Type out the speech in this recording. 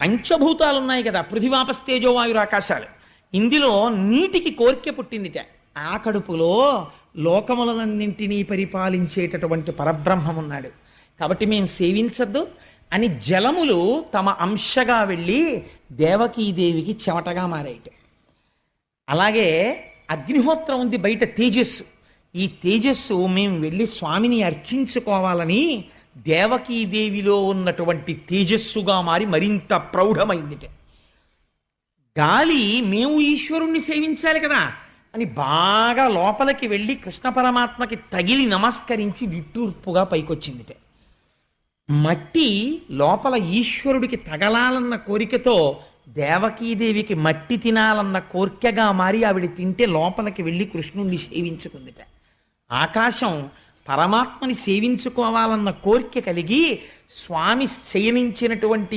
పంచభూతాలు ఉన్నాయి కదా, పృథివాపస్తేజో వాయురు ఆకాశాలు. ఇందులో నీటికి కోరిక పుట్టిందిట. ఆ కడుపులో లోకములన్నింటినీ పరిపాలించేటటువంటి పరబ్రహ్మం ఉన్నాడు. కాబట్టి మేము సేవించద్దు అని జలములు తమ అంశగా వెళ్ళి దేవకీదేవికి చెమటగా మారాయిట. అలాగే అగ్నిహోత్రం ఉంది బయట, తేజస్సు. ఈ తేజస్సు మేము వెళ్ళి స్వామిని అర్చించుకోవాలని దేవకీదేవిలో ఉన్నటువంటి తేజస్సుగా మారి మరింత ప్రౌఢమైందిట. గాలి మేము ఈశ్వరుణ్ణి సేవించాలి కదా అని బాగా లోపలికి వెళ్ళి కృష్ణ పరమాత్మకి తగిలి నమస్కరించి విట్టూర్పుగా పైకొచ్చిందిట. మట్టి లోపల ఈశ్వరుడికి తగలాలన్న కోరికతో దేవకీదేవికి మట్టి తినాలన్న కోరికగా మారి ఆవిడ తింటే లోపలికి వెళ్ళి కృష్ణుణ్ణి సేవించుకుందిట. ఆకాశం పరమాత్మని సేవించుకోవాలన్న కోరిక కలిగి స్వామి శయనించినటువంటి